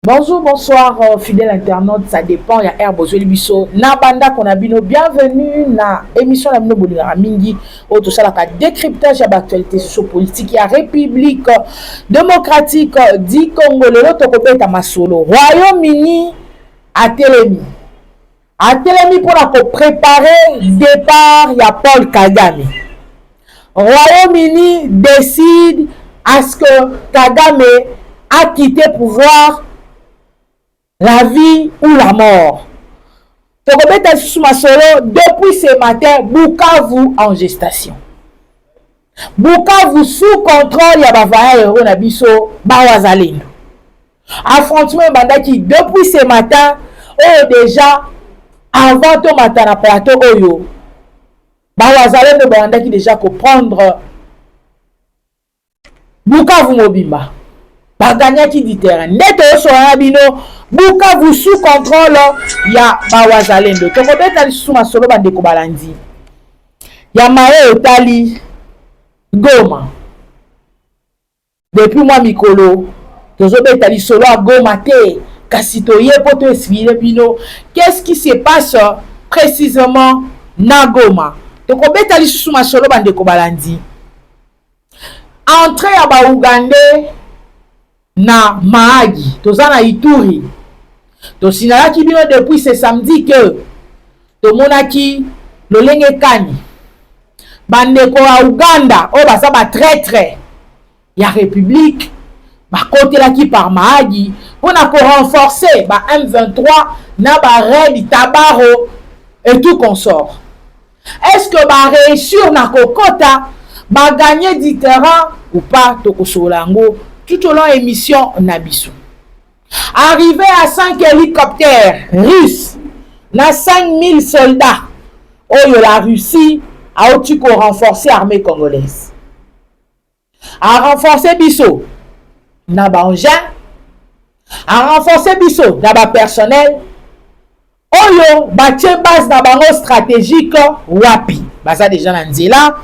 Bonjour, bonsoir, fidèles internautes, ça dépend, il y a Air Bozo Libiso. Nabanda Konabino, bienvenue dans l'émission La Mino Bolingara Mingi, au tout ça, la décryptage de l'actualité sociopolitique, il y a République démocratique du Congo, le Tokobet à Masolo, Royaume-Uni à Télémi. À Télémi pour préparer le départ, il y a Paul Kagame. Royaume-Uni décide à ce que Kagame a quitté le pouvoir. La vie ou la mort. Tokobeta Masolo, depuis ce matin, Bukavu en gestation. Bukavu sous contrôle, ya bavaya héros na biso, Bawazalendo. Affrontement bandaki depuis ce matin, déjà, avant ton matin na plateau oyo, Bawazalendo bandaki déjà comprendre Bukavu mobimba. Baganyaki du terrain. Neto so bino Bukavu sous contrôle ya Bawazalendo. Tokobeta lisusu masolo bandeko balandi. Ya maye otali Goma. Depuis moi mikolo, tozobeta lisolo a Goma te. Kasi toye poto esvile bino. Qu'est-ce qui se passe précisément na Goma? Tokobeta lisusu masolo bandeko balandi. Entrée à Baougandais na Mahagi, tozana Ituri. To sinalaki bino depuis ce samedi que to monaki lolenge kani. Bandeko ya Uganda, o basa ba traître ya République, ba kotelaki par Mahagi, pour renforcer ba M23 na ba Red Tabaro et tout consort. Est-ce que ba réussir na kokota, ba gagner du terrain ou pas to kosolango? Tout au long de l'émission, Nabiso. Arrivé à 5 hélicoptères russes, na 5000 soldats, la Russie a renforcé l'armée congolaise. A renforcé Bisso, na ba engin, a renforcé Bisso, na ba personnel, batie base na bango stratégique, wapi. Baza déjà na nzela.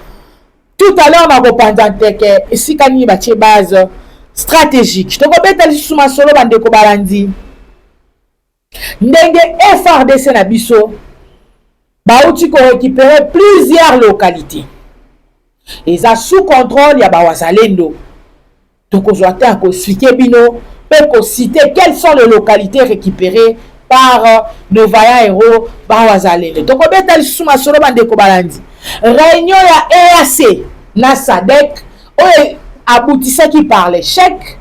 Tout à l'heure, on a repensé que si kani batie base stratégique. Tokobeta lisusu masolo bandeko balandi. Ndenge FRDC na biso bauti ko récupérer plusieurs localités. Et ça sous contrôle ya Bawazalendo. Tokozwa ta ko expliquer bino pe ko citer quelles sont les localités récupérées par nos vaillants héros Bawazalendo. Tokobeta lisusu masolo bandeko balandi. Réunion ya EAC na SADC aboutissait qui par l'échec.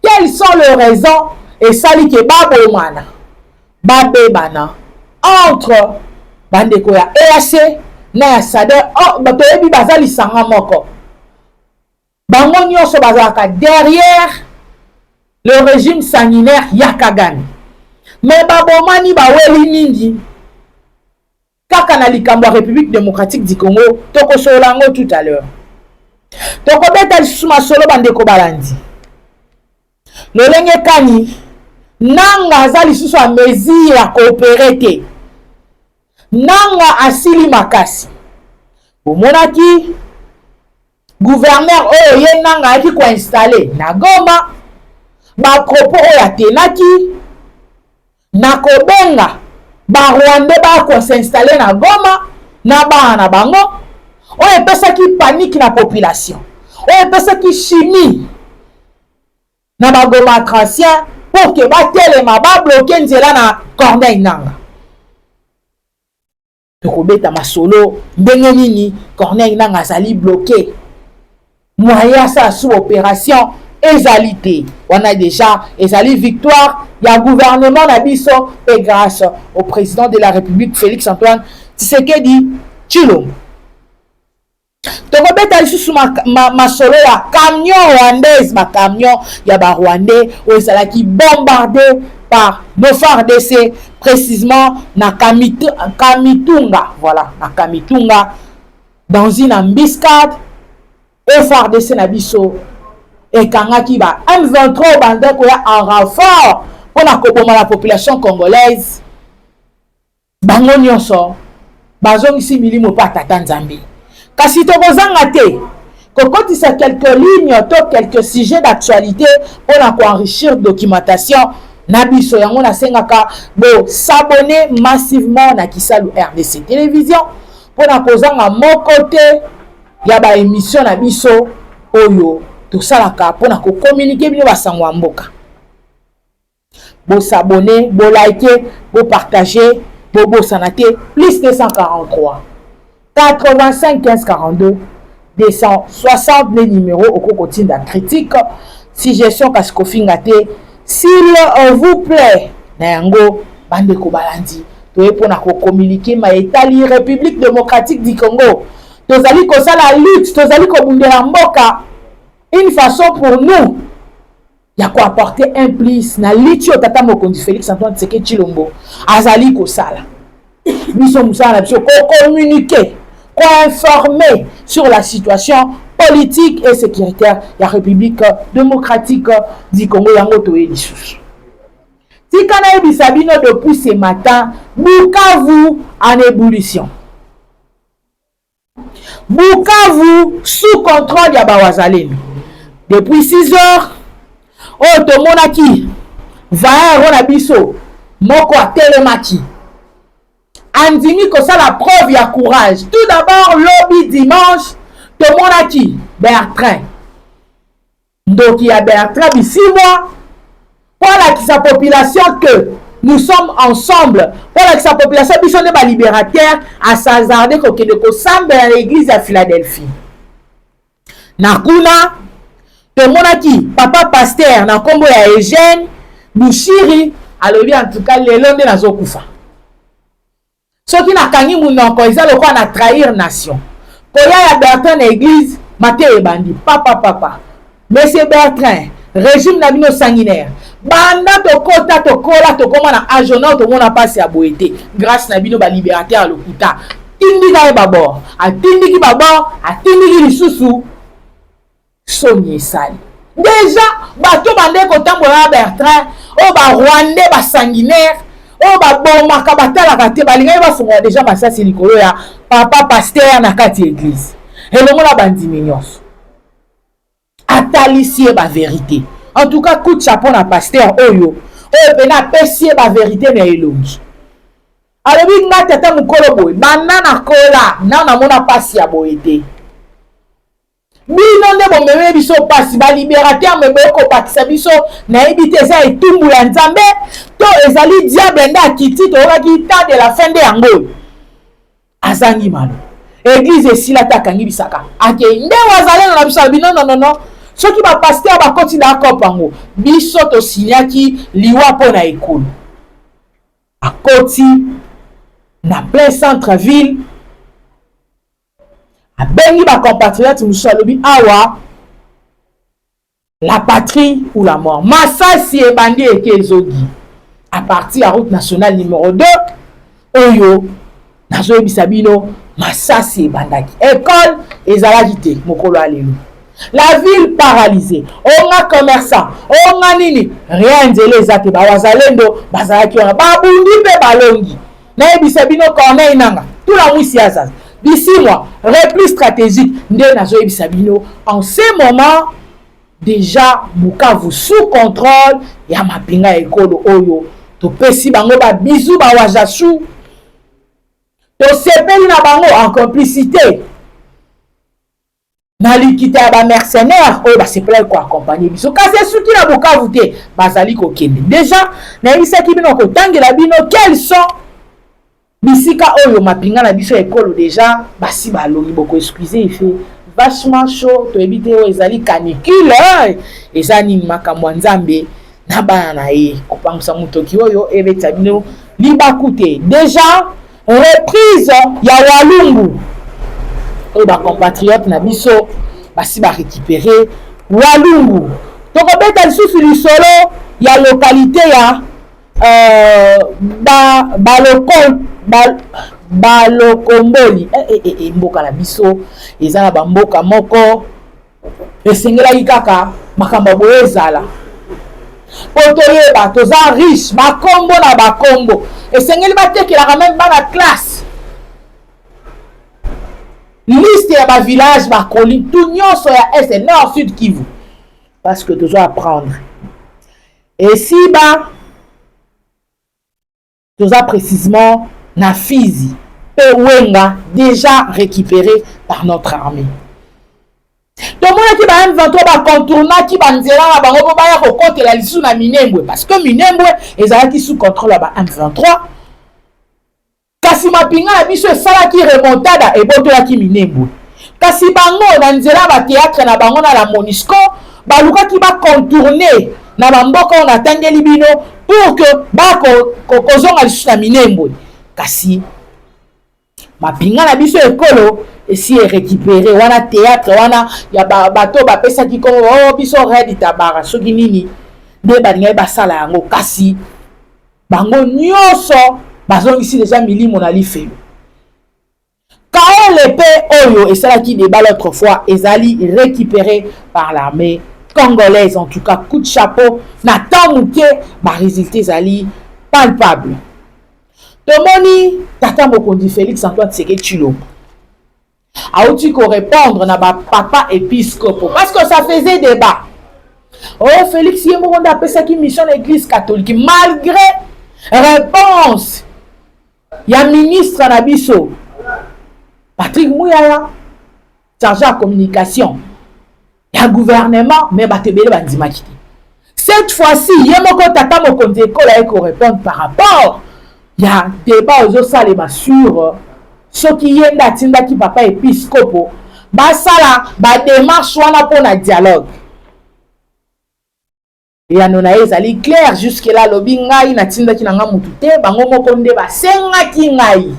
Quelles sont les raisons et sali ke babomana babebana entre bandeko ya EAC na ya SADC batoyebi bazali sanga moko bango nyonso bazalaka derrière le régime sanguinaire ya Kagame, mais babomani baweli mingi kaka na likambo ya République démocratique du Congo tokosolango tout à l'heure. Tokobeta lisusu masolo bandeko balandi. Lolenge kani nanga aza lisusu a mesure ya coopérer te. Nanga asili makasi. Omonaki gouverneur oyo ye nanga aki ko installer na Goma. Ba propos oyo atenaki na kobenga ba Rwandais ba ko s'installer na Goma na bana bango. On est pas ça qui panique la population. On est pas ça qui chimie. Na bagoma transien pour que ba telema ba bloquer nzela na Corneille nanga. Tokobeta masolo ndenge nini Corneille nanga azali bloqué. Moyen ça sous opération ezalité. On a déjà ezali victoire, il y a gouvernement na biso et grâce au président de la République Félix Antoine Tshisekedi Tshilombo. Tokobeta lisusu masolo ya camion rwandaise, ma camion ya ba rwandais qui bombardé par nos FARDC précisément na Kamitunga, voilà, na Kamitunga dans une embuscade FARDC na biso et kangaki ba M23 bandeko ya en renfort pour na koboma la population congolaise bango nyonso bazongisi milimo pa tata Nzambe. Kasi tokozanga te kokotisa quelques lignes to quelques sujets d'actualité pour enrichir documentation Nabiso yango na sengaka bo s'abonner massivement na Kisalu RDC télévision pour na kozanga mon côté ya ba émission na biso oyo to salaka pour na ko communiquer bino basangwa mboka. Bo s'abonner, bo liker, bo partager, bo sanate plus 243 85 15 42 260 les numéros au quotidien de critique suggestion kaskofingate s'il vous plaît na yango bande ko balandi to pour na ko communiquer ma Italie République démocratique du Congo tozali ko sala lutte tozali ko bundela mboka une façon pour nous ya ko apporter un plus na lutte au tata mokonzi Félix Antoine Tshisekedi Tshilombo azali ko sala biso musala biso ko communiquer ko informer sur la situation politique et sécuritaire de la République démocratique du Congo yango toye lisusu. Tikana ebisabino depuis ce matin, Bukavu en ébullition. Bukavu sous contrôle ya bawazalendo. Depuis 6 heures, otomonaki va rona biso moko a telemaki. Andimi ko ça la preuve ya courage. Tout d'abord lobby dimanche tomonaki Bertrand. Donc il y a Bertrand ici moi pour la population que nous sommes ensemble pour la population biso ne ba libérateur à s'hazarder ko kende ko samba à l'église à Philadelphie. Nakuna tomonaki papa pasteur na kombo ya Eugène Bushiri alobi en tout cas lelo nde nazokufa. Soki na kangi munoko ezalo kwa na trahir nation. Koya ya Bertrand na église mate ebandi papa monsieur Bertrand régime na bino sanguinaire banda tokota tokola tokoma na agona tomona passe ya boete grâce na bino ba libérateur à lokuta tindika babor atindiki babor atindiki lisusu soni esali déjà bato bande kotambola Bertrand o ba rwandais ba sanguinaire o ba bomaka batalaka te balingai bafunga déjà basasi likolo ya papa pasteur na kati église elongo na bandimi nyonso atalisie ba vérité en tout cas coup de chapeau na pasteur oyo pena pesie ba vérité na elongi alobi nga tata mukolo boy banana kola na mona pasi ya boyete bino nde bomeme biso pasi ba libérateur me boko pakisa biso na ebite za etumbu ya nzambe to ezali diable nda kiti to okaki ta de la fin de yango azangi malo église esila takangi bisaka ake nde wazalena na biso bino non soki ba pasteur ba koti na kopango biso to signaki liwa pona ekolo akoti na plein centre ville abengi ba compatriotes musalobi awa la patrie ou la mort masasi ebandi eke ezogi à partir la route nationale numéro 2 oyo nazoyebisa bino masasi ebandaki école ezalaki te mokolo alelo la ville paralysée onga commerçant onga nini rien nzela eza te bawazalendo bazalaki wana babundi mpe balongi nayebisa bino corneille nanga tula mwisi ya zaza d'ici moi repli stratégique nde nazoyebisa bino en ce moment déjà Bukavu sous contrôle ya mapinga ya ekolo oyo topesi bango babizu bawajasu tosepeli na bango en complicité na likita ya bamercenaire oyo basepelaki koaccompagne biso kasi esuki na Bukavu te bazali kokende déjà nayebisaki bino kotangela bino quels sont bisika oyo mapinga na biso ekolo déjà basi balongi boko excusez il fait vachement chaud toyebi te oyo ezali canicule eza nini makambo ya nzambe na bana na ye kopangisa motoki oyo ebeta bino libaku te déjà reprise ya Walungu oyo bacompatriote na biso basi barécupéré Walungu tokobeta lisusu lisolo ya localité ya balokomboli mboka na biso eza na bamboka moko esengelaki kaka makambo boye ezala po toyeba toza riche bakombo na bakombo esengeli batekelaka meme bana classe liste ya bavillage bakoli tout nyonso ya est nord sud Kivu parce que tozo apprendre esiba toza précisément na Fizi et Wenga déjà récupéré par notre armée. Tomonaki ba M23 ba contourna ki banzela na bango ba ya kokotela lisu na Minembwe parce que Minembwe ezalaki sous contrôle ba M23. Kasi mapinga na biso esalaki remontada ebotolaki Minembwe. Kasi bango na nzela ba théâtre na bango na la MONUSCO balukaki ba contourner na bamboka on atangeli bino pour que ba kozonga lisu na Minembwe. Kasi mapinga na biso ekolo esi récupéré wana théâtre wana ya bato bapesaki ko oh biso red tabara soki nini nde balingai basala yango kasi bango nyonso bazongisi déjà milimo na lifelo KLP oyo esalaki débat l'autre fois ezali récupéré par l'armée congolaise. En tout cas coup de chapeau na temps muke ba résultat ezali palpable. Tomoni tata mokonzi Félix Antoine Tshisekedi Tshilombo Aouti ko répondre na ba papa épiscopo parce que ça faisait débat. Oh Félix Yemoronda appelle qui mission l'église catholique malgré réponse ya ministre na biso Patrick Mouyaya chargé à communication ya gouvernement mais batebele bandimaki. Cette fois-ci Yemoko tata mokonzi ekola ko répondre par rapport ya débat aux salema sur ce qui est d'atinda qui papa épiscopo basala ba démarche wana pour na dialogue et anona ezali clair jusque là lobi ngai na tinda ki nanga mutu te bango moko nde basenga ki ngai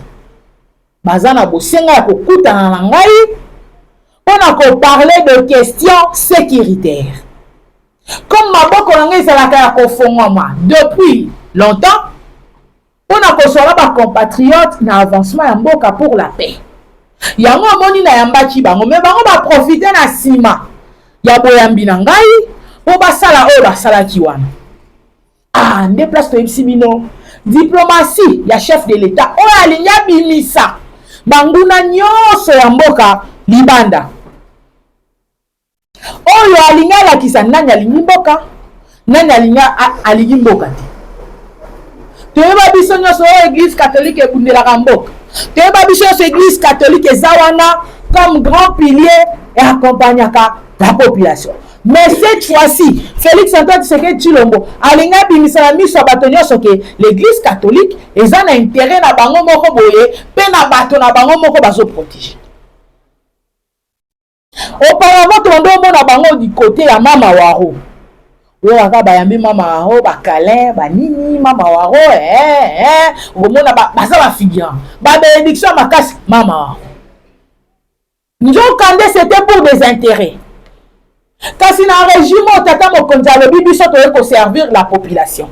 bazana bosenga ya kokutana na ngai pona ko parler de questions sécuritaires comme maboko na ngai ezalaka ya kofongwama depuis longtemps. On a consolé ma compatriote na avancement ya mboka pour la paix. Yango amoni na yambaki bango mais bango ba profiter na sima ya boyambi na ngai po basala oyo basala ki wana. Ah, nde place to ibsibino diplomatie ya chef de l'état oyo alinya bimisa banguna nyonso ya mboka libanda. Oyo alinya lakisa nani alingi mboka nani alinya alingi mboka te. Toyeba biso nyonso église catholique ebundelaka mboka. Toyeba biso nyonso église catholique eza wana comme grand pilier et accompagnaka la population. Mais cette fois-ci, Félix Antoine Tshisekedi Tshilombo alinga bimisala miso bato nyonso ke l'église catholique eza na intérêt na bango moko boye pe na bato na bango moko bazo protéger. Auparavant tondo na bango du côté ya mama waro. Waka bayambi mama waro ba câlin ba nini mama waro omona baza ba figurant ba bénédiction makasi mama waro. Njoka nde c'était pour des intérêts. Kasi na régime tata mokonzi alobi biso toye ko servir la population.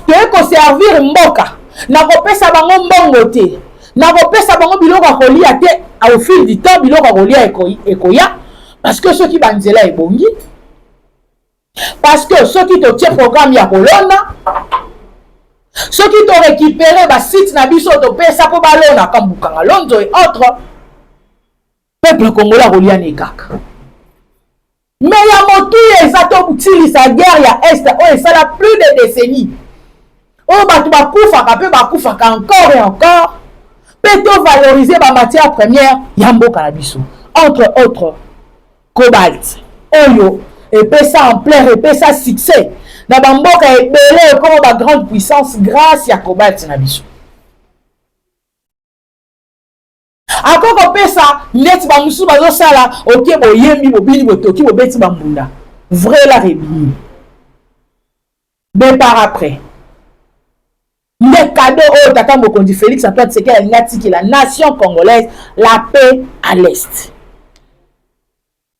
Toye ko servir mboka na kopesa bango mbongo te. Na kopesa bango biloko kolia te au fil du temps biloko kolia ekoya parce que ceux qui banzela ebongi. Parce que ceux qui te tiennent programme ya kolona, ceux qui t'ont récupéré ba site na biso to pesa po balona comme Bukanga Lonzo et autres, peuple congolais kolia ne kaka. Mais ya motu ezato utili sa guerre ya est o ça la plus de décennies. O batu bakufaka pe bakufaka encore et encore. Peut-on valoriser ba matière première ya mboka na biso. Entre autres, cobalt, oyo et ça en plein et ça succès na bamboka ebele comme ba grande puissance grâce ya cobalt na biso. Akoko pesa net ba musu bazo sala oké boyembi bobini botoki bobeti bambunda vrai la rebi. Mais par après les cadeaux au tata mokonzi Félix Antoine Tshisekedi ngati la nation congolaise la paix à l'est.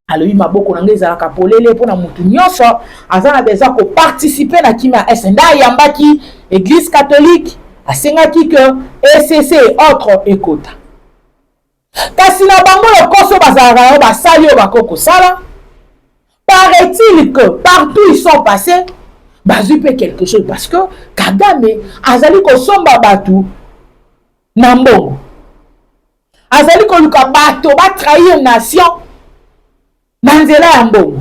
Alors il m'a beaucoup d'anglaise pour les pour na mutu nyonso azana besoin ko participer na kima SNDA yambaki église catholique asengaki que ECC et autres ekota. Kasi na bango le koso bazara ba sali ba koko sala. Paraît-il que partout ils sont passés bazupe quelque chose parce que Kagame azali ko somba batu na mbongo. Azali ko luka bato ba trahir nation. Nanzela ya mbongo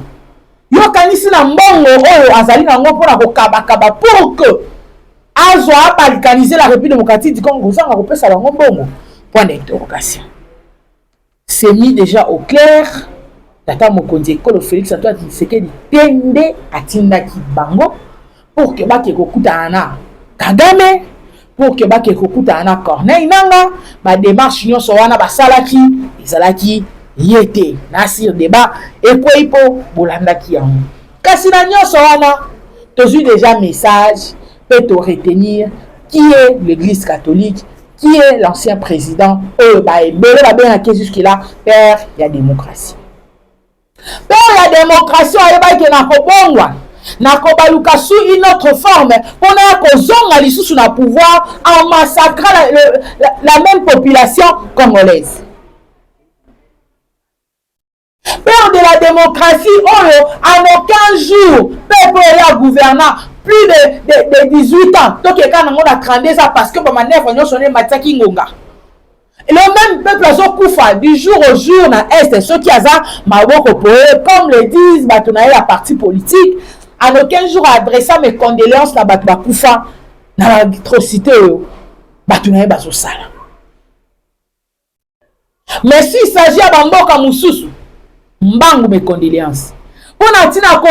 yo kanisi na mbongo oyo azali nango mpona kokabakaba pour que azwa balkaniser la République démocratique du Congo ça va repasser la bongo point d'interrogation. C'est mis déjà au clair. Tata mokonzi ekolo Félix Antoine Tshisekedi tende atindaki bango pour que bake kokutana na Kagame, pour que bake kokutana na Corneille Nangaa, ba démarche nyonso wana basalaki ezalaki yete na sur débat et po bolandaki yango. Kasi na nyonso wana tozui déjà message peut retenir qui est l'église catholique, qui est l'ancien président ebele babengaki jusque-là père ya démocratie. Père la démocratie ayebaki na kobongwa na kobaluka sous une autre forme pour na kozonga lisusu na pouvoir en massacrant la même population congolaise. Père de la démocratie en aucun jour peuple ya gouvernant plus de 18 ans donc quand on a 32 ans parce que manef on sonné mataki ngonga. Le même peuple a du jour au jour dans l'Est, ceux qui ont maboko comme le disent la partie politique, en aucun jour adressé mes condoléances à Bakoufa dans l'atrocité. Mais s'il s'agit de Bamboka Moussousou, mbangu mes condoléances. Pour natina ko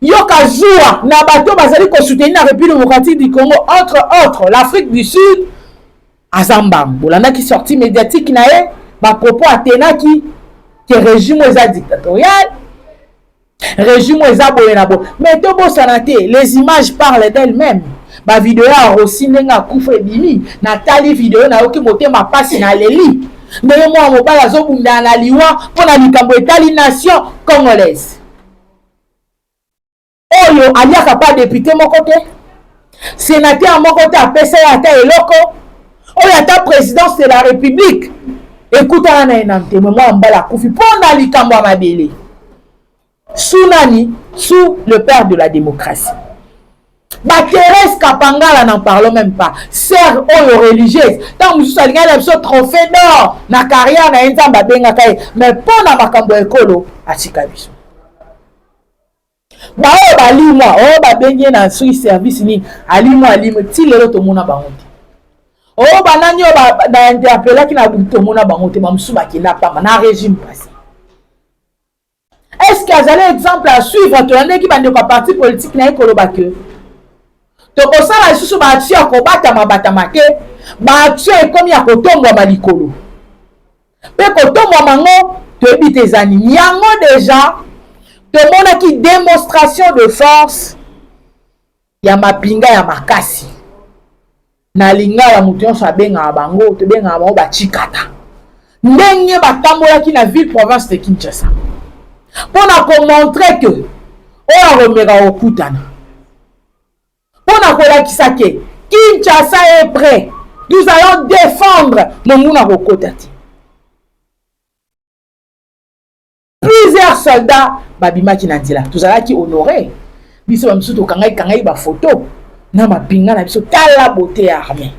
yoka joua na bato bazali ko soutenir la République démocratique du Congo entre autres l'Afrique du Sud. Azambam, bolanda qui sorti médiatique nae, ba propos atenaki que régime est dictatorial, régime est boyenabo. Mais to bo sanate, les images parlent d'elles-mêmes. Ba vidéo aussi nenga kufre bimi, na tali vidéo na oki moté ma passe na leli. Mais moi mobala zo bunda na liwa pona likambo etali nation congolaise. Oyo aliaka pas député mon côté. Sénateur mon côté a pesa ata eloko. Oh, la présidence de la République. Écoute, on a un moi, on la koufi. Pendant les Kambo Mabélé. Sous Nani, sous le père de la démocratie. Bah, Thérèse Kapangala n'en parlons même pas. Sœur religieuse. Tant que vous avez un trophée d'or, na carrière, na enzamba benga kaye. Mais pendant ma Kambo Ekolo, à Chikabiso. Bah, oh, bah, lis-moi. Oh, bah, benye na sous service ni. Alimo, ti lelo to mona ba honte. Oh banani ba interpellé qui na buto mona bango te mamsu ba ki na pa na régime passé. Est-ce qu'il y a un exemple à suivre to ande ki bande ko parti politique na ekolo ba ke to ko sala susu ba ti ko bata make ba ti comme ya ko tombo malikolo. Pe ko tombo mango to ebite zani yango déjà to mona ki démonstration de force ya mapinga ya makasi. Na linga ya mutu nyonso abenga bango to benga bango bachikata ndenge batambolaki na ville province de Kinshasa pona ko montrer que oyo romera okutana pona ko lakisa ke Kinshasa est prêt, nous allons défendre monguna kokotati. Plusieurs soldats babimaki na nzela tozalaki honoré biso bamisusu tokangai ba photo na mapinga na biso tala beauté armée.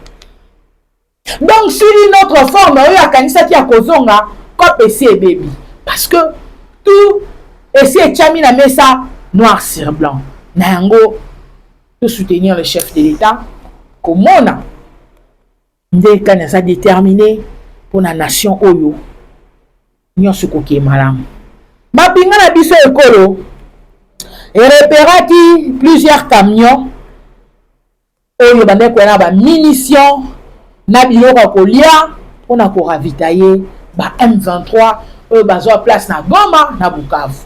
Donc sur une autre forme oyo akanisaki ya kozonga kopesi ebebi parce que tout esi etiami na mesa noir sur blanc na yango to soutenir le chef de l'État komona nde kanya sa déterminé pour la nation oyo nyonso koki malamu mapinga na biso ekolo repéraki plusieurs camions oyo bande ko na ba munitions na biloko kolia pona ko ravitailler ba M23 oyo bazwa place na Goma na Bukavu.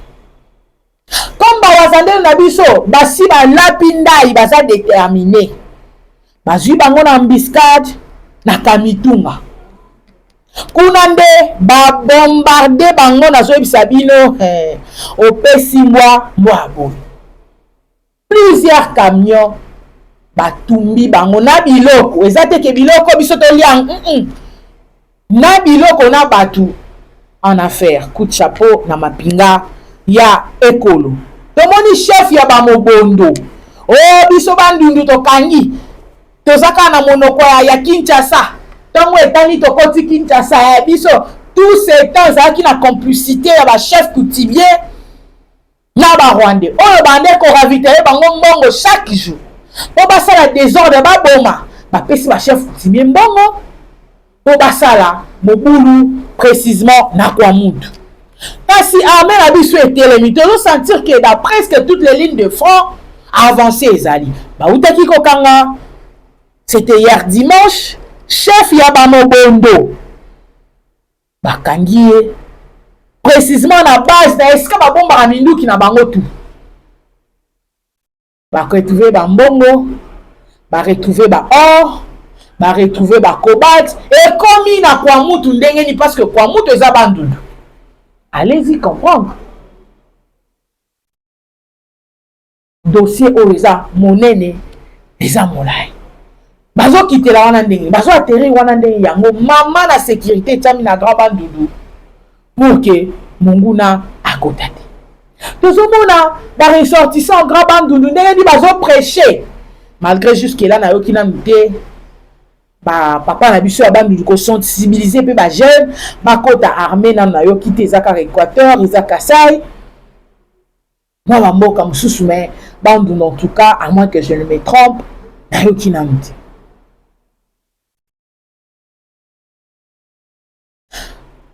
Comme bawazande na biso basi ba lapindai baza déterminé bazwi bango na embuscade na Kamitunga kuna nde ba bombarder bango na zoyebisa bino opesi mbwa boye plusieurs camions batumbi bango na biloko eza te ke biloko biso tolia na biloko na batu en affaire coup de chapeau na mapinga ya ekolo tomoni chef ya bamobondo biso bandundu tokangi tozaka na monoko ya Kinshasa tongo etani tokoti Kinshasa biso tout ce temps ezalaki na complicité ya ba chef coutumier na ba Rwandais oyo bande ko ravitailler bango mbongo chaque jour po basala désordre baboma bapesi bachef coutumier mbongo po basala mobulu précisément na Kwamutu. Kasi armée na biso etelemi tozosentir que dans presque toutes les lignes de front avancé ezali bautaki kokanga. C'était hier dimanche, chef ya bamobondo bakangi ye précisément na base na esika babombaka minduki na bango tu. Baretrouve bambongo, baretrouve baor, baretrouve bakobalt ekomi na Kwamutu ndenge ni parce que Kwamutu eza bandundu. Allez-y comprendre. Dossier oyo eza monene eza molai. Bazo kitela wana ndenge, bazo atterrir wana ndenge yango mama na sécurité tami na grand bandundu pour que monguna akota te. Tozomona ba ressortissant grand bandundu ndenge di bazo prêcher malgré jusque là na yoki na mute ba papa na biso ya bandundu ko sensibiliser pe ba jeune bakota armée na yoki te ezaka Équateur ezaka Kasai moi ma mboka mususu mais bandundu en tout cas à moins que je ne me trompe na yoki na mute.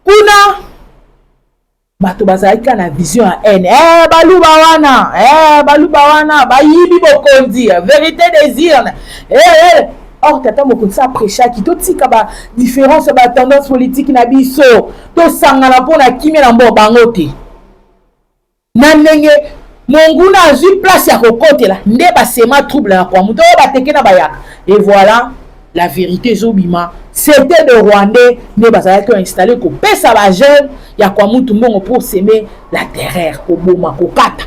Kuna bato bazalaki na vision ya haine baluba wana bayibi bokonzi vérité des urnes or tata mokonzi sa prêchaki totika ba différence ba tendance politique na biso tosangana mpona kimia na mbo bango te na ndenge monguna azwi place ya kokotela nde basema trouble ya Kwamutu oyo bateke na bayaka et voilà la vérité zobima. C'était de Rwandais ne bazalaki installé ko pesa ba jeune ya Kwamutu mbongo pour semer la terreur ko boma ko kata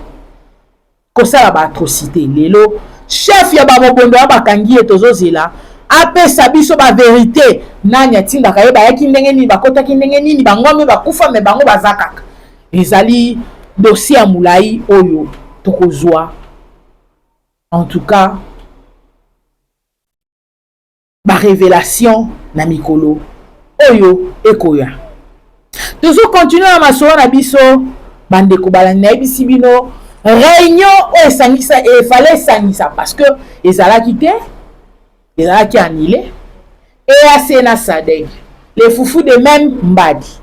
ko sala ba atrocité lelo chef ya ba mobondo ya bakangi etozozela apesa biso ba vérité nani atinda kaye ba yaki ndenge nini bakotaki ndenge nini bangome bakufa me bango bazakaka ezali dossier ya mulai oyo tokozwa en tout cas ba révélation na mikolo oyo ekoya. Toujours continuer à masoro na biso bande ko balani na bisi bino réunion o esangisa et fallait sangisa parce que ezalaki te ezalaki annulé et assez na Sadek les foufous de même Mbadi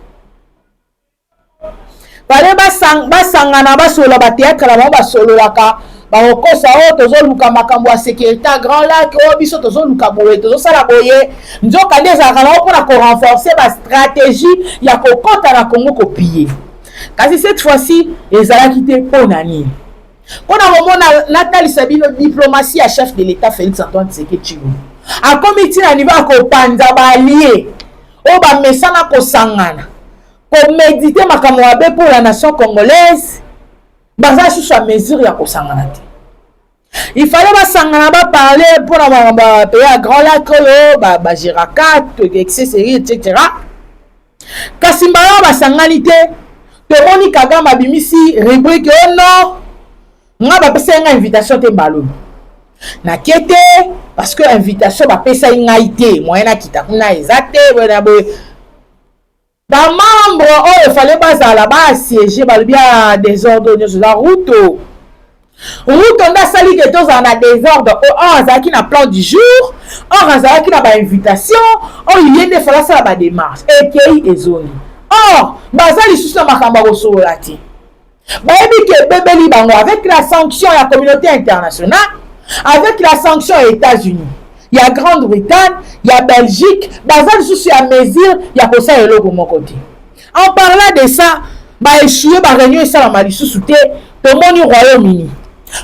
fallait basangana basolo ba théâtre la basolo laka bakokosa oyo tozoluka makambo ya sécurité grand lac oyo biso tozoluka boye tozosala boye nzoka nde ezalaka nango mpona korenforcer bastratégie ya kokota na Congo kopie kasi cette fois-ci ezalaki te mpona nini mpona komona natalisa bino diplomatie ya chef de l'état Félix Antoine Tshisekedi Tshilombo akomi ntina niveau ya kopanza baalie oyo bamesana kosangana komédite makambo mabe pour la nation congolaise baza susu à mesure ya kosangana te il fallait basangana baparler pour na pays à grand lac oyo bagiraka etc kasi mbala basangani te tomoni Kagame abimisi rubrique oh non nga bapesa nga invitation te mbalobi nake te parce que invitation bapesa ngai te moyen nakita kuna eza te bona boye bamembre oyo fallait bazala basiéger balobi ya désordre nyonso za Ruto nde asali ke tozala na désordre or azalaki na plan du jour or azalaki na bainvitation oyo ye nde fala asala badémarche ekei ezongi or baza lisusu na makambo ya kosolola te bayebi ke ebebeli bango avec la sanction ya communauté internationale avec la sanction ya États-Unis ya Grande-Bretagne ya Belgique baza lisusu ya mesure ya kosala eloko moko te en parlant de ça baéchoué baréunion esalama lisusu te tomoni Royaume-Uni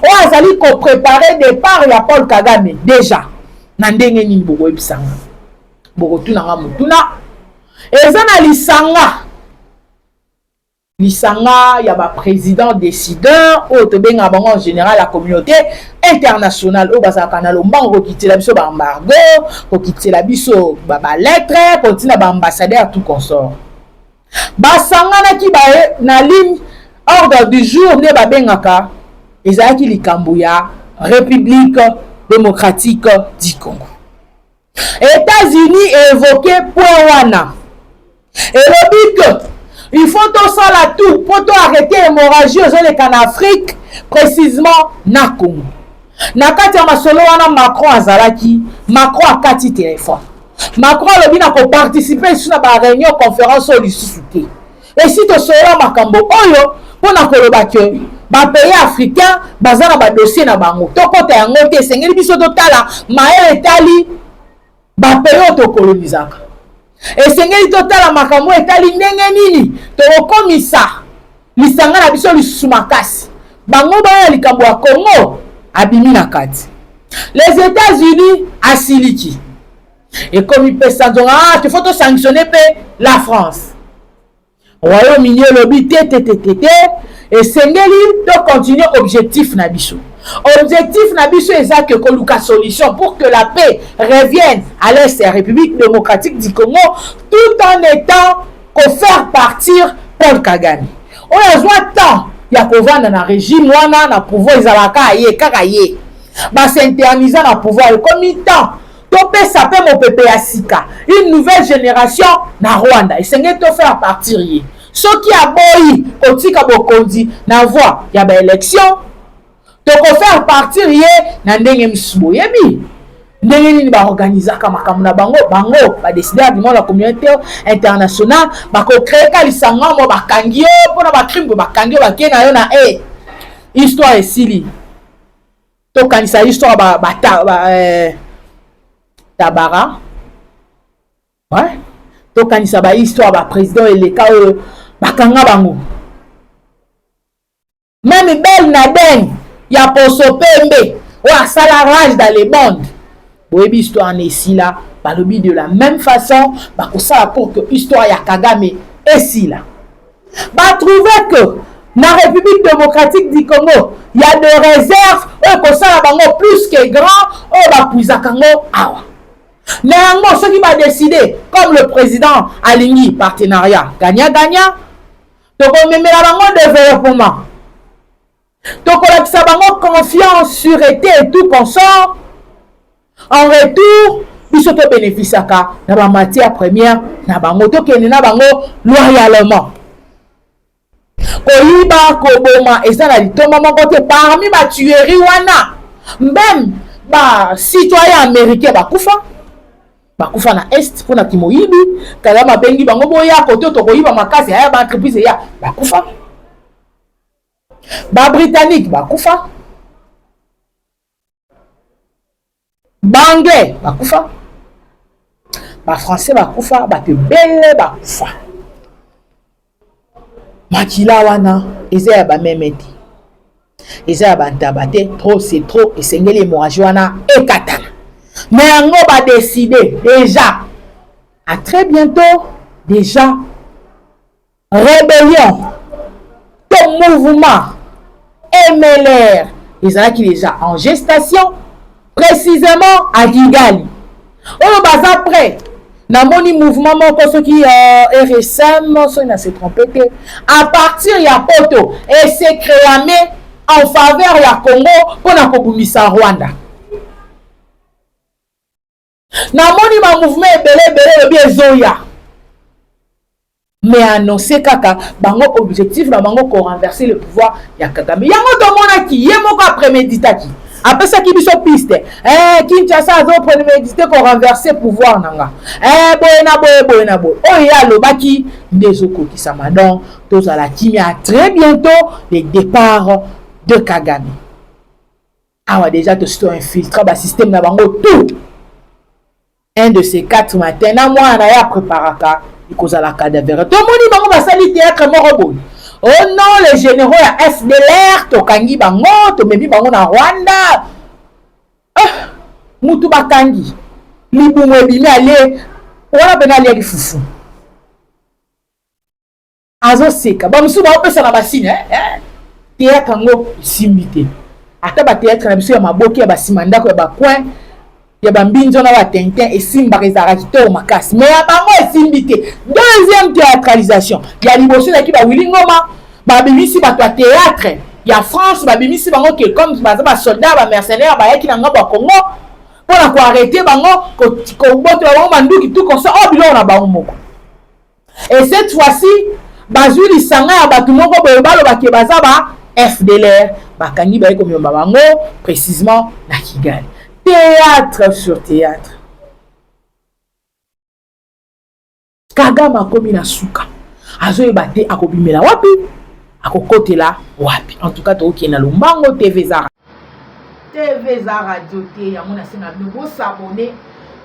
oyo azali koprépare départ ya Paul Kagame déjà na ndenge nini bokoyebisanga bokotunanga motuna eza na lisanga ya baprésident décideur oyo tobenga bango en général la communauté internationale oyo bazalaka na lombango kokitela biso baembargo kokitela biso balettre kotina baambassadeur tout consort basanganaki baye na ligne ordre du jour nde babengaka ezalaki likambo ya République démocratique du Congo. États-Unis évoqué point wana elobi que il faut tout ça là tout pour arrêter l'hémorragie aux zones en Afrique précisément na Congo Na kati ya masolo wana Macron azalaki, Macron akati téléphone. Macron alobi na ko participer sur na réunion conférence au lisusuté. Et si to sola makambo oyo pona koloba ke ba pays africain bazana ba dossier na bango. To kota yango te sengeli biso to tala maele etali ba pays to colonizaka. Et sengeli to tala makambo etali ndenge nini to komisa lisanga na biso lisusu makasi. Bango ba likambo ya Congo abimi na kati. Les États-Unis asiliki. Et comme il peut s'en dire, ah, il faut sanctionner la France. Royaume-Uni lobby et sengeli de continuer objectif nabiso. Objectif nabiso est que koluka solution pour que la paix revienne à l'Est de la République démocratique du Congo tout en étant qu'on faire partir Paul Kagame. On a besoin tant il y a pouvoir dans le régime wana na pouvoir izalaka aye kaka ye. Ba s'interniser na pouvoir comme temps topé sapé mon pépé à Sika une nouvelle génération na Rwanda et sengeli to faire partir ye. Ce qui a boyi otika bokondi na voix ya ba élection to ko faire partir ye na ndenge misubo yebi ndenge nini ba organiser kama na bango ba décider du monde la communauté internationale ba ko créer ka lisanga mo ba kangio pona ba crime ba kangio ba kena yo na histoire esili to kanisa histoire Tabara ouais to kanisa ba histoire ba président eleka bakanga bango même belle na ben ya poso pembe wa sala rage dans les mondes boyebi histoire en esila balobi de la même façon bakosala pour que histoire ya Kagame esila ba trouver que na République démocratique du Congo il y a des réserves kosala bango plus que grand bapuizaka ngo awa. Néanmoins, ceux qui va décider, comme le président aligné partenariat, gagnant-gagnant, donc on met la banque de développement. Donc on a sa confiance, sûreté et tout consort. En retour, il se bénéficie à la matière première, na bango to kene na bango loyalement. Koyiba koboma eza na litomba moko te parmi ba tuerie wana. Même ba citoyen américain bakufa na est pona kimoyibi kala bengi bango boya koto to koyiba makasi ya ba entreprise ya bakufa ba britannique bakufa banglais bakufa ba français bakufa ba belle bakufa makila wana eza ya ba memeti eza ya ba ntabate trop c'est trop esengeli hémorragie wana ekatana. Mais on va décider déjà, à très bientôt, déjà, rébellion, ton mouvement, MLR, ils ont qui déjà en gestation, précisément à Kigali. On va après, dans mon mouvement, ce qui est RSM, il n'a se trompé, à partir de Poto, et c'est créé en faveur de Congo pour la Kobumisa Rwanda. Na moni ma mouvement ebele bien zoya mais annoncé kaka bango objectif na bango ko renverser le pouvoir ya Kagame yango to mona ki yemo ko préméditaki après ça ki biso piste Kinshasa azo préméditer ko renverser pouvoir nanga boyena o ya lobaki ndezoko ki sama donc tozala kimia très bientôt le départ de Kagame awa déjà to sto infiltrer ba système na bango tout. Un de ces 4 matins, moi, on a préparé il cause la cadavre. Tout le monde dit, va salir théâtre morobo. Oh non, les généraux à FDLR, to kangi bango, to mebi bango na Rwanda. Mutu bakangi. Libu mwebimi ale, wana bena ali fufu. Azo seka. Ba musu ba opesa na basine, théâtre ngo simbité. Ata ba théâtre na biso ya maboki ya basimandako ya ba coin. Ya bambinzo na watentin et simba rezaraki to makasi mais ya bango esimbité. Deuxième théâtralisation ya liboso na ki ba wilingoma ba bimisi ba théâtre ya France ba bimisi bango que comme ba soldats ba mercenaires ba yaki na ngaba Congo pour la ko arrêter bango ko boto bango manduki tout comme ça bilo na bango moko. Et cette fois-ci bazuli sanga ya batu moko boyo balo ba ke baza ba FDLR bakangi baye komiyomba bango précisément na Kigali. Théâtre sur théâtre. Kagame akomi na suka azoyeba te akobimela wapi akokotela wapi. En tout cas tookende na Lombango TV za radio te yango nasenga bino bosabone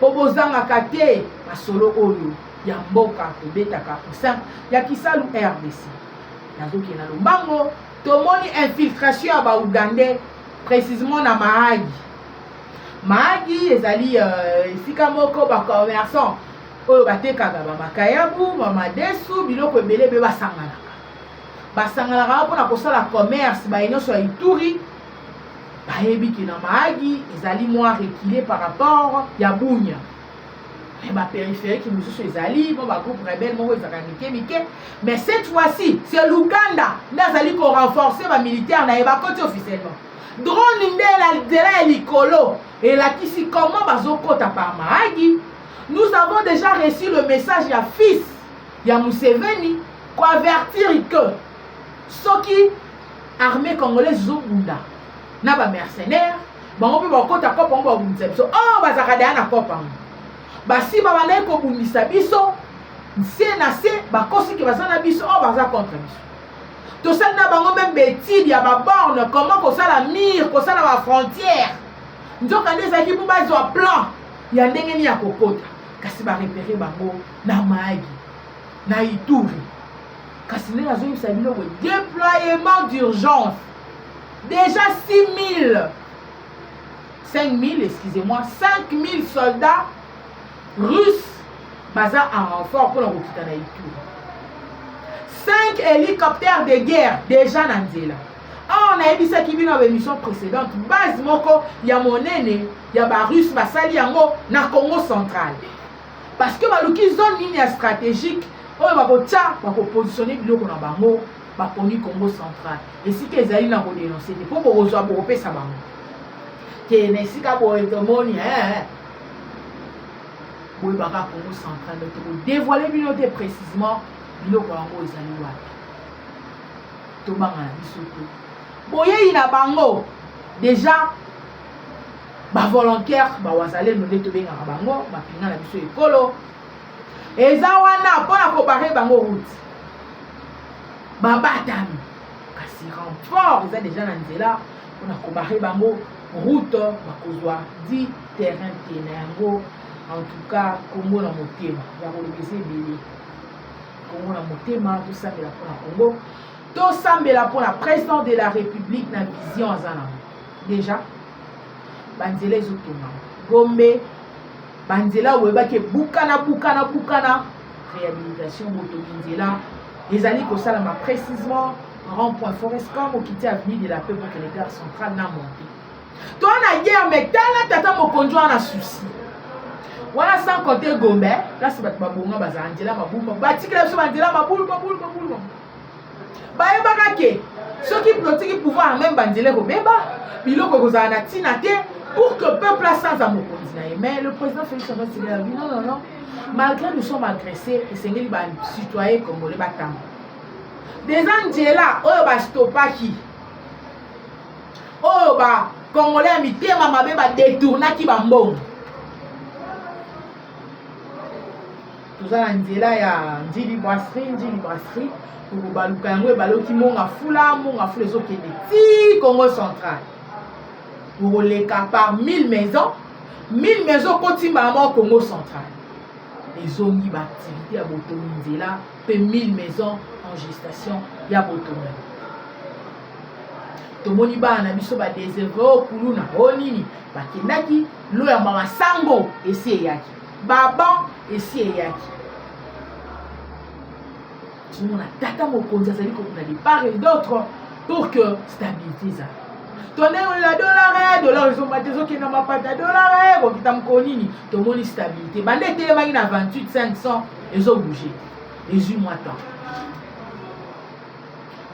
po bozangaka te masolo oyo ya mboka tobetaka poussin ya Kisalu RDC. Nazokende na Lombango tomoni infiltration ya baugandais précisément na Mahagi ezali esika moko bacommerçant oyo batekaka bamakayabu bamadesu biloko ebele be basanganaka mpona kosala commerce baye nyonso ya Ituri bayebi ke na Mahagi ezali moins reculé par rapport ya Bunia. Périphérique mosusu ezali po bagroupe rebelle moko ezaka mike, mais cette fois-ci c'est l'Ouganda nde azali korenforcer bamilitaire na ye bakoti officiellement. Drone nde nzela ya likolo elakisi comment bazokota par Mahagi. Nous avons déjà reçu le message ya fils ya Museveni pour avertir que soki armée congolaise zobunda na ba mercenaires bango pe bakota kopa ngo babundisa biso bazaka deya na kopa ngo basi babandaki kobundisa biso nse na se bakosi ke baza na biso baza contre biso. Tosali na bango meme betide ya baborne comment kosala mire kosala bafrontière nzoka nde ezalaki mpo bazwa plan ya ndenge nini ya kokota kasi barepere bango na Mahagi na Ituri. Kasi ndenge azoyebisa bino boye déploiement d'urgence déjà 5000 soldats russes baza en renfort pour la kokita na Ituri. 5 hélicoptères de guerre déjà na nzela. On a ebisaki bino na émission précédente base moko ya monene ya barusse basali yango na Congo central parce que baluki zone nini ya stratégique oyo bakotia bakopositionner biloko na bango baponi Congo central esika ezali na kodénoncer te po bokozwa bokopesa bango ke na esika boye tomoni boye baka Congo central donc kodévoiler bino te précisément biloko yango ezali wapi tobanga na biso te boyei na bango déjà bavolontaire bawazalendo nde tobengaka bango bapinga na biso ekolo eza wana mpona kobare bango route babatami kasi renfort eza déjà na nzela mpona kobare bango route bakozwa 10 terrain te na yango. En tout cas Congo na motema ya kolobesa ebele Congo na motema tosambela mpona Congo tosambela mpona président de la République na vision aza nango déjà banzela ezotonga Gombe banzela oyebaki bukana réhabilitation botongi nzela ezali kosalama précisément rond-point Forescom okiti avenue de la Paix pour que les gares centrales na monté to na guerre mais tala tata mokonzi wana souci wana sans compter Gombe place bato babonga baza nzela mabulu batikela biso banzela mabulu bayebaka ke soki politiki pouvoir même banzela kobeba biloko kozala na ntina te pour que peuple sans amokonzi na ye. Mais le président Félix Antoine Tshisekedi a dit non, malgré nous sommes agressés esengeli bacitoyen congolais batanga déjà nzela oyo bastopaki oyo bacongolais ya mitema mabe badetournaki bambongo toza na nzela ya njili brasserie baluka yango ebaloki monga fula ezokende ti Congo central koleka par 1000 maisons kotimba mo Congo central ezongi baactivité ya botongi nzela mpe 1000 maisons en gestation ya botongi. Tomoni bana na biso badeserve okuluna onini bakendaki loyamba masango esi eyaki baban esi eyaki tumona tata mokonzi azali kokuna de part et d'autre pour que stabilité ezala tondengo la dollar ezomba te ezokenda mapata dollar kokita mokolo nini tomoni stabilité bande etelemaki na 28500 ezobouge ezwi mwa temps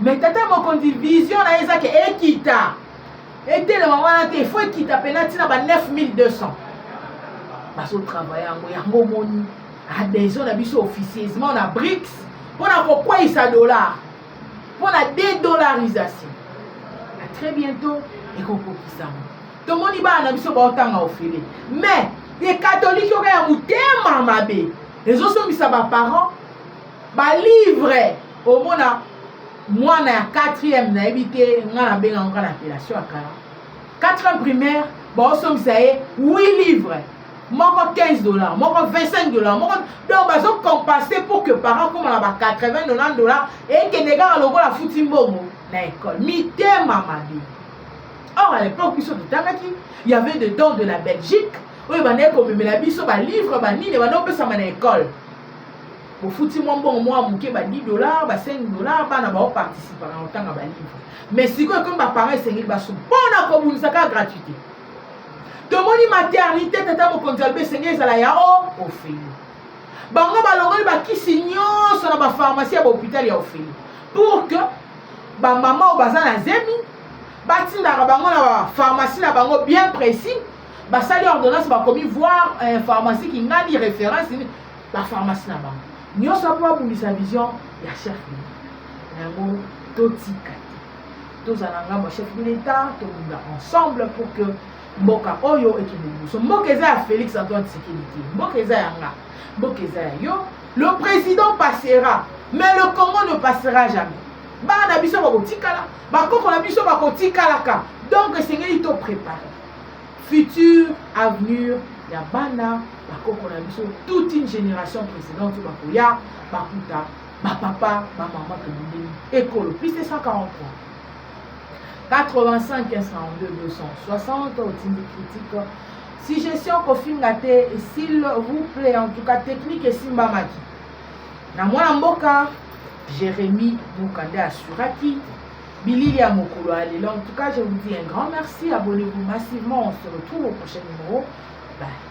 mais tata mokonzi vision na ye ezaki ekita etelema wana te ifo ekita pena ntina ba 9200 bazotravaille yango moni adhesion na biso officieusement na BRICS mpona kokweyisa dollar mpona dédollarisation très bientôt ekokokisama tomoni bana biso baotanga ofele mais les catholiques oyo ya motema mabe ezosombisa baparent balivre omona mwana ya 4e nayebi te nga nabenga nga na appellation ya kala 4e primaire baosombisa ye 8 livres moko $15 moko $25 moko donc bazokompense pour que parent komona ba $80 ekende kaka lokola futi mbongo na école mitema mabe. Or à l'époque biso totangaki il y avait des dons de la Belgique oyo bandeki komemela biso balivre banini banda opesama na école bofuti mwa mbongo mwa moke ba $10 ba $5 bana baoparticipa na otanga balivre mais sikoyo ekomi baparent esengeli baso mpona kobundisa kaka gratuité tomoni maternité tata mokonzi alobi esengeli ezala ya ofeli bango balongoli bakisi nyonso na bapharmacie ya bahôpital ya ofeli pour que bamama oyo baza na zemi batindaka bango na bapharmacie na bango bien précis basali ordonnance bakomi voir pharmacie kingani référence bapharmacie na bango nyonso mpo babundisa vision ya chef yango totika te tozala ngambo chef de l'état tobunda ensemble pour que mboka oyo ekende liboso mboka eza ya Félix Antoine Tshisekedi mboka eza ya nga mboka eza ya yo le président passera mais le Congo ne passera jamais bana biso bakotikala bakoko na biso bakotikalaka donc esengeli to préparer futur avenir ya bana bakoko na biso toute une génération précédente bakoya bakuta bapapa bamama tobundeli ekolo plus de 143 85 102 260 otindi critique suggestion kofinga te s'il vous plaît en tout cas technique esimbamaki na mwana mboka Jérémy Mukande assuraki bilili ya mokolo alelo. En tout cas je vous dis un grand merci, abonnez-vous massivement, on se retrouve au prochain numéro. Bye.